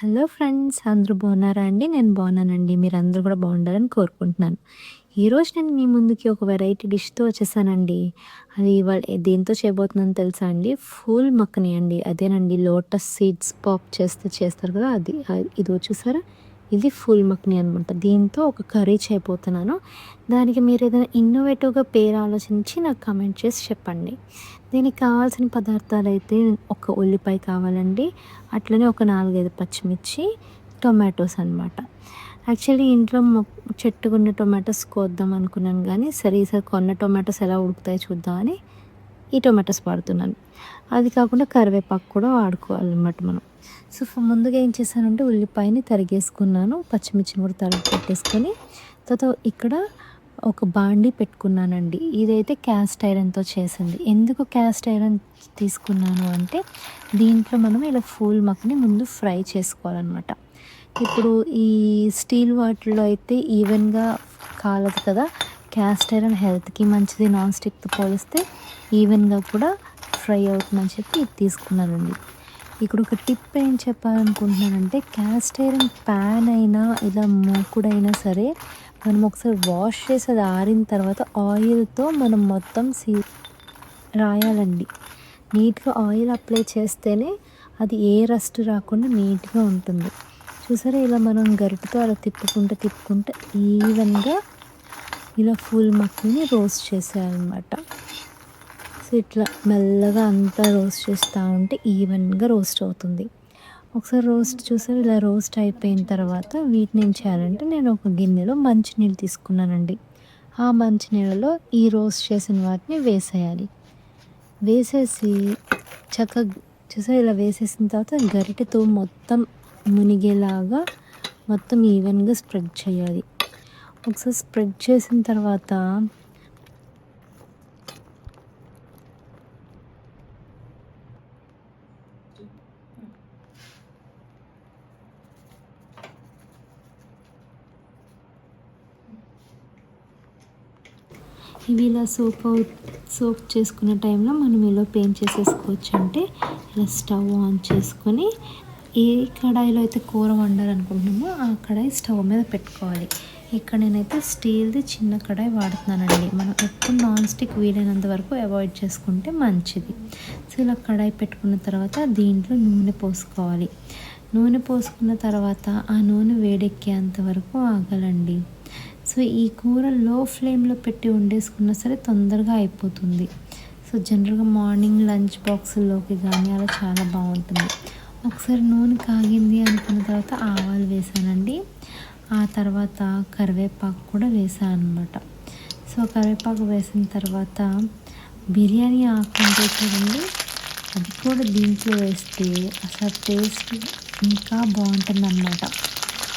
Hello friends, అందరూ బాగున్నారా అండి? నేను బాగున్నానండి. మీరందరూ కూడా బాగుండాలని కోరుకుంటున్నాను. ఈరోజు నేను మీ ముందుకి ఒక వెరైటీ డిష్‌తో వచ్చేసానండి. అది ఇవాళ దేనితో చేయబోతున్నానో తెలుసా అండి? ఫూల్ మక్కని అండి. అదేనండి, లోటస్ సీడ్స్ పాప్ చేస్తే చేస్తారు కదా అది. ఇదో చూసారా? ఇది ఫూల్ మక్కని అనమాట. దీంతో ఒక కర్రీ చేయబోతున్నాను. దానికి మీరేదైనా ఇన్నోవేటివ్‌గా పేరు ఆలోచించి నాకు కామెంట్ చేసి చెప్పండి. దీనికి కావాల్సిన పదార్థాలైతే ఒక ఉల్లిపాయ కావాలండి. అట్లనే ఒక 4, 5 పచ్చిమిర్చి, టొమాటోస్ అనమాట. యాక్చువల్లీ ఇంట్లో చెట్టుకున్న టొమాటోస్ కోద్దాం అనుకున్నాను గానీ, సరే ఈసారి కొన్న టొమాటోస్ ఎలా ఉడుకుతాయో చూద్దామని ఈ టొమాటోస్ వాడుతున్నాను. అది కాకుండా కరివేపాకు కూడా వాడుకోవాలనమాట మనం. సో, ముందుగా ఏం చేశానంటే ఉల్లిపాయని తరిగేసుకున్నాను. పచ్చిమిర్చిని కూడా తరిగి పెట్టేసుకొని, తర్వాత ఇక్కడ ఒక బాండీ పెట్టుకున్నానండి. ఇదైతే క్యాస్ట్ ఐరన్‌తో చేసింది. ఎందుకు క్యాస్ట్ ఐరన్ తీసుకున్నాను అంటే, దీంట్లో మనం ఇలా ఫూల్ మక్కని ముందు ఫ్రై చేసుకోవాలనమాట. ఇప్పుడు ఈ స్టీల్ వాటిల్లో అయితే ఈవెన్‌గా కాలదు కదా! క్యాస్ట్ ఐరన్ హెల్త్‌కి మంచిది. నాన్ స్టిక్‌తో పోలిస్తే ఈవెన్‌గా కూడా ఫ్రై అవుతుందని చెప్పి ఇది తీసుకున్నానండి. ఇక్కడ ఒక టిప్ ఏం చెప్పాలనుకుంటున్నానంటే, క్యాస్ట్ ఐరన్ ప్యాన్ అయినా, ఇలా మూకుడైనా సరే, మనం ఒకసారి వాష్ చేసి అది ఆరిన తర్వాత ఆయిల్‌తో మనం మొత్తం రాయాలండి. నీట్‌గా ఆయిల్ అప్లై చేస్తేనే అది ఏ రస్ట్ రాకుండా నీట్‌గా ఉంటుంది. చూసారా, ఇలా మనం గరిటెతో అలా తిప్పుకుంటే ఈవెన్‌గా ఇలా ఫుల్ మక్కని రోస్ట్ చేసేయాలన్నమాట. సో, ఇట్లా మెల్లగా అంతా రోస్ట్ చేస్తూ ఉంటే ఈవెన్‌గా రోస్ట్ అవుతుంది. ఒకసారి రోస్ట్ చూసారు, ఇలా రోస్ట్ అయిపోయిన తర్వాత వీటిని ఏం చేయాలంటే, నేను ఒక గిన్నెలో మంచినీళ్ళు తీసుకున్నానండి. ఆ మంచినీళ్ళలో ఈ రోస్ట్ చేసిన వాటిని వేసేయాలి. వేసేసి చక్కగా చూసారా, ఇలా వేసేసిన తర్వాత గరిటెతో మొత్తం మునిగేలాగా మొత్తం ఈవెన్‌గా స్ప్రెడ్ చేయాలి. ఒకసారి స్ప్రెడ్ చేసిన తర్వాత ఇవి ఇలా సోక్ చేసుకునే టైంలో మనం ఈలోపు ఏం చేసేసుకోవచ్చు అంటే, ఇలా స్టవ్ ఆన్ చేసుకొని ఏ కడాయిలో అయితే కూర వండాలనుకుంటున్నామో ఆ కడాయి స్టవ్ మీద పెట్టుకోవాలి. ఇక్కడ నేనైతే స్టీల్ది చిన్న కడాయి వాడుతున్నానండి. మనం ఎప్పుడు నాన్ స్టిక్ వీలైనంత వరకు అవాయిడ్ చేసుకుంటే మంచిది. సో, ఇలా కడాయి పెట్టుకున్న తర్వాత దీంట్లో నూనె పోసుకోవాలి. నూనె పోసుకున్న తర్వాత ఆ నూనె వేడెక్కేంత వరకు ఆగాలండి. సో, ఈ కూర లో ఫ్లేమ్లో పెట్టి వండేసుకున్నా సరే తొందరగా అయిపోతుంది. సో, జనరల్గా మార్నింగ్ లంచ్ బాక్సుల్లోకి కానీ అలా చాలా బాగుంటుంది. ఒకసారి నూనె కాగింది అనుకున్న తర్వాత ఆవాలు వేసానండి. ఆ తర్వాత కరివేపాకు కూడా వేసాను అనమాట. సో, కరివేపాకు వేసిన తర్వాత బిర్యానీ ఆకు ఉంటుంది చూడండి, అది కూడా దీంట్లో వేస్తే అసలు టేస్ట్ ఇంకా బాగుంటుందన్నమాట.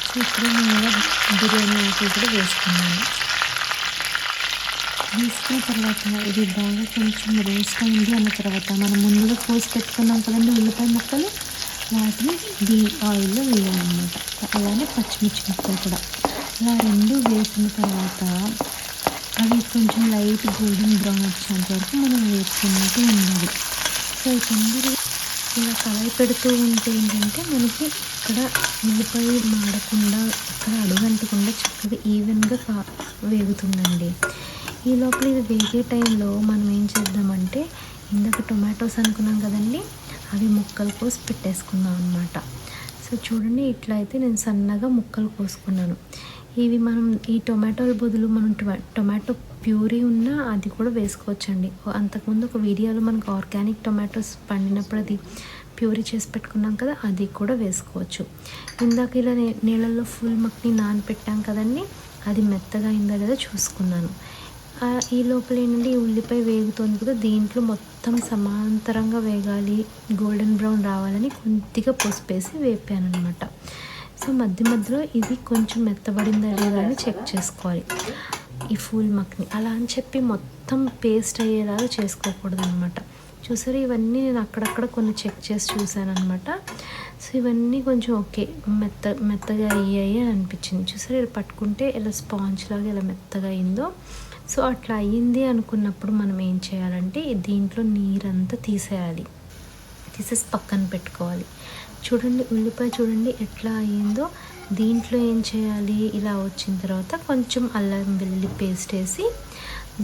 సో, ఇప్పుడు నేను బిర్యానీ ఆకు కూడా వేసుకున్నాను. వేసుకున్న తర్వాత ఇది బాగా కొంచెం రోస్ట్ అయింది అన్న తర్వాత మనం ముందుగా కోసి పెట్టుకున్నాం కదండి ఉల్లిపాయ ముక్కలు, వాటిని ఆయిల్లో వేయాలన్నమాట. అలానే పచ్చిమిర్చి ముక్కలు కూడా అలా రెండు వేసిన తర్వాత అవి కొంచెం లైట్ గోల్డెన్ బ్రౌన్ వచ్చేంత వరకు మనం వేసుకుంటూ ఉండాలి. సో, తొందరగా ఇలా కలయి పెడుతూ ఉంటే ఏంటంటే మనకి ఇక్కడ ఉల్లిపాయ మాడకుండా, ఇక్కడ అడుగంటకుండా చక్కగా ఈవెన్గా వేగుతుందండి. ఈ లోపల ఇది వేగే టైంలో మనం ఏం చేద్దామంటే, ఇందాక టొమాటోస్ అనుకున్నాం కదండి, అవి ముక్కలు కోసి పెట్టేసుకుందాం అనమాట. సో, చూడండి, ఇట్లా అయితే నేను సన్నగా ముక్కలు కోసుకున్నాను. ఇవి మనం ఈ టొమాటోల బదులు మనం టొమాటో ప్యూరీ ఉన్నా అది కూడా వేసుకోవచ్చండి. అంతకుముందు ఒక వీడియోలో మనకు ఆర్గానిక్ టొమాటోస్ పండినప్పుడు అది ప్యూరీ చేసి పెట్టుకున్నాం కదా, అది కూడా వేసుకోవచ్చు. ఇందాక ఇలా నీళ్ళల్లో ఫుల్ మక్కని నానపెట్టాం కదండి, అది మెత్తగా అయిందా లేదా చూసుకున్నాను. ఈ లోపల ఏంటంటే ఈ ఉల్లిపాయ వేగుతుంది కదా, దీంట్లో మొత్తం సమాంతరంగా వేగాలి, గోల్డెన్ బ్రౌన్ రావాలని కొద్దిగా పసుపు వేసి వేపాను అనమాట. సో, మధ్య మధ్యలో ఇది కొంచెం మెత్తబడిందా లేదా అని చెక్ చేసుకోవాలి ఈ ఫూల్ మక్కని. అలా అని చెప్పి మొత్తం పేస్ట్ అయ్యేలాగా చేసుకోకూడదు అనమాట. చూసారు, ఇవన్నీ నేను అక్కడక్కడ కొన్ని చెక్ చేసి చూసాను అనమాట. సో, ఇవన్నీ కొంచెం ఓకే, మెత్తగా అయ్యాయి అని అనిపించింది. చూసారు, ఇలా పట్టుకుంటే ఇలా స్పాంజ్ లాగా ఇలా మెత్తగా అయిందో. సో, అట్లా అయ్యింది అనుకున్నప్పుడు మనం ఏం చేయాలంటే దీంట్లో నీరంతా తీసేయాలి. తీసేసి పక్కన పెట్టుకోవాలి. చూడండి ఉల్లిపాయ చూడండి ఎట్లా అయ్యిందో. దీంట్లో ఏం చేయాలి, ఇలా వచ్చిన తర్వాత కొంచెం అల్లం వెల్లుల్లి పేస్ట్ వేసి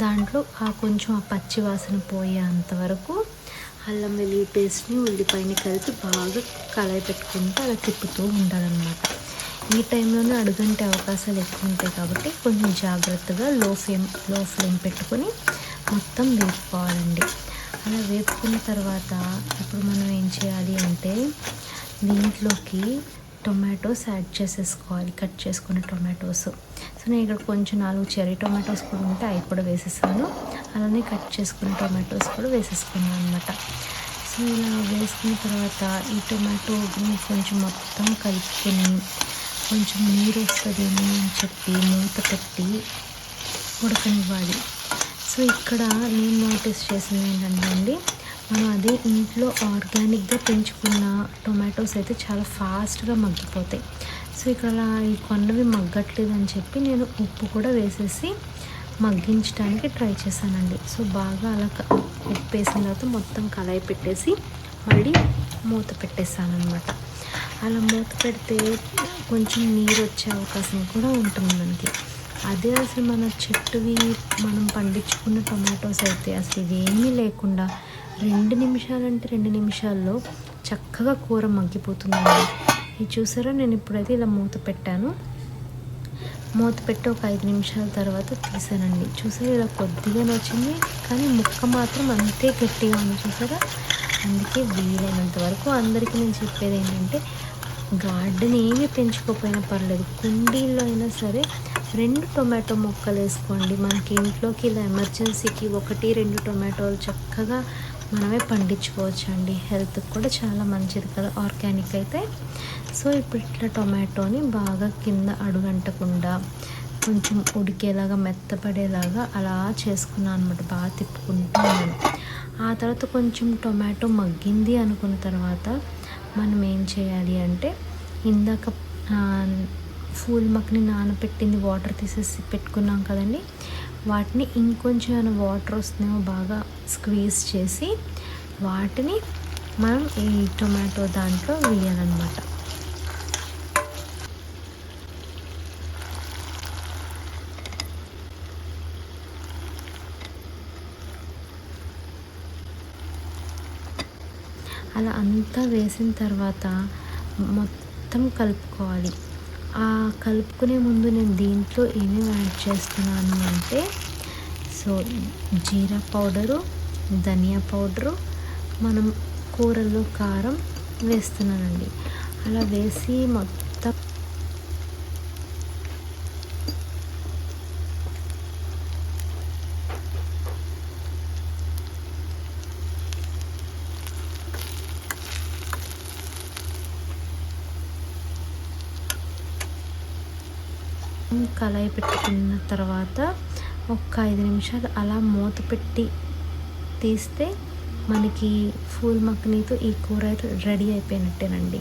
దాంట్లో కొంచెం ఆ పచ్చి వాసన పోయేంత వరకు అల్లం వెల్లుల్లి పేస్ట్ని ఉల్లిపాయని కలిపి బాగా కళాయి పెట్టుకుంటూ అలా తిప్పుతూ ఉండాలన్నమాట. ఈ టైంలోనే అడుగంటే అవకాశాలు ఎక్కువ ఉంటాయి కాబట్టి కొంచెం జాగ్రత్తగా లో ఫ్లేమ్ పెట్టుకొని మొత్తం వేపుకోవాలండి. అలా వేపుకున్న తర్వాత ఇప్పుడు మనం ఏం చేయాలి అంటే దీంట్లోకి టొమాటోస్ యాడ్ చేసేసుకోవాలి, కట్ చేసుకున్న టొమాటోస్. సో నేను ఇక్కడ కొంచెం 4 చెర్రీ టొమాటోస్ కూడా ఉంటే అవి కూడా వేసేసాను. అలానే కట్ చేసుకున్న టొమాటోస్ కూడా వేసేసుకున్నాను అనమాట. సో ఇలా వేసుకున్న తర్వాత ఈ టొమాటోని కొంచెం మొత్తం కలుపుకొని కొంచెం నీరు వస్తుందేమో అని చెప్పి మూత పెట్టి ఉడకనివ్వాలి. సో ఇక్కడ నేను నోటీస్ చేసింది ఏంటంటే అండి, మనం అదే ఇంట్లో ఆర్గానిక్గా పెంచుకున్న టొమాటోస్ అయితే చాలా ఫాస్ట్గా మగ్గిపోతాయి. సో ఇక్కడ ఈ కొన్నవి మగ్గట్లేదు అని చెప్పి నేను ఉప్పు కూడా వేసేసి మగ్గించడానికి ట్రై చేశానండి. సో బాగా అలా ఉప్పు వేసిన తర్వాత మొత్తం కళాయి పెట్టేసి మళ్ళీ మూత పెట్టేసాను అనమాట. అలా మూత పెడితే కొంచెం నీరు వచ్చే అవకాశం కూడా ఉంటుంది మనకి. అదే అసలు మన చెట్టువి మనం పండించుకున్న టొమాటోస్ అయితే అసలు ఇవేమీ లేకుండా 2 నిమిషాలంటే 2 నిమిషాల్లో చక్కగా కూర మగ్గిపోతుందండి. ఇది చూసారా, నేను ఇప్పుడైతే ఇలా మూత పెట్టాను. మూత పెట్టి ఒక 5 నిమిషాల తర్వాత తీసానండి. చూసారా ఇలా కొద్దిగానే వచ్చింది, కానీ ముక్క మాత్రం అంతే గట్టిగా ఉంది చూసారా. అందుకే వీలైనంత వరకు అందరికీ నేను చెప్పేది ఏంటంటే, గార్డెన్ ఏమీ పెంచుకోకపోయినా పర్లేదు, కుండీల్లో అయినా సరే 2 టొమాటో మొక్కలు వేసుకోండి. మనకి ఇంట్లోకి ఇలా ఎమర్జెన్సీకి 1-2 టొమాటోలు చక్కగా మనమే పండించుకోవచ్చు అండి. హెల్త్కి కూడా చాలా మంచిది కదా ఆర్గానిక్ అయితే. సో ఇప్పుడు ఇట్లా టొమాటోని బాగా కింద అడుగంటకుండా కొంచెం ఉడికేలాగా మెత్తపడేలాగా అలా చేసుకున్నాను అనమాట. బాగా తిప్పుకుంటున్నాను. ఆ తర్వాత కొంచెం టొమాటో మగ్గింది అనుకున్న తర్వాత మనం ఏం చేయాలి అంటే, ఇందాక ఫూల్ మక్ని నానబెట్టింది వాటర్ తీసేసి పెట్టుకున్నాం కదండి, వాటిని ఇంకొంచెం ఏమైనా వాటర్ వస్తున్నాయో బాగా స్క్వీజ్ చేసి వాటిని మనం ఈ టొమాటో దాంట్లో వేయాలన్నమాట. అలా అంతా వేసిన తర్వాత మొత్తం కలుపుకోవాలి. కలుపుకునే ముందు నేను దీంట్లో ఏమేమి యాడ్ చేస్తున్నాను అంటే, సో జీరా పౌడరు, ధనియా పౌడరు, మనం కూరల్లో కారం వేస్తున్నానండి. అలా వేసి మొత్తం కళాయి పెట్టుకున్న తర్వాత ఒక 5 నిమిషాలు అలా మూత పెట్టి తీస్తే మనకి ఫూల్ మక్నీతో ఈ కూర అయితే రెడీ అయిపోయినట్టేనండి.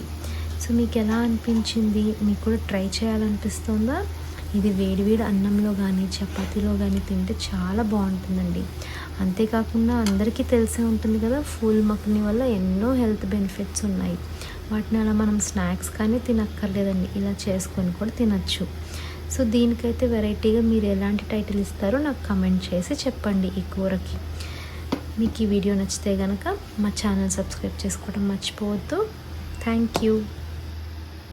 సో మీకు ఎలా అనిపించింది, మీకు కూడా ట్రై చేయాలనిపిస్తుందా? ఇది వేడివేడి అన్నంలో కానీ చపాతీలో కానీ తింటే చాలా బాగుంటుందండి. అంతేకాకుండా అందరికీ తెలిసే ఉంటుంది కదా, ఫూల్ మక్ని వల్ల ఎన్నో హెల్త్ బెనిఫిట్స్ ఉన్నాయి. వాటిని అలా మనం స్నాక్స్ కానీ తినక్కర్లేదండి, ఇలా చేసుకొని కూడా తినచ్చు. సో దీనికైతే వెరైటీగా మీరు ఎలాంటి టైటిల్ ఇస్తారో నాకు కమెంట్ చేసి చెప్పండి ఈ కూరకి. మీకు ఈ వీడియో నచ్చితే కనుక మా ఛానల్ సబ్స్క్రైబ్ చేసుకోవడం మర్చిపోవద్దు. Thank you.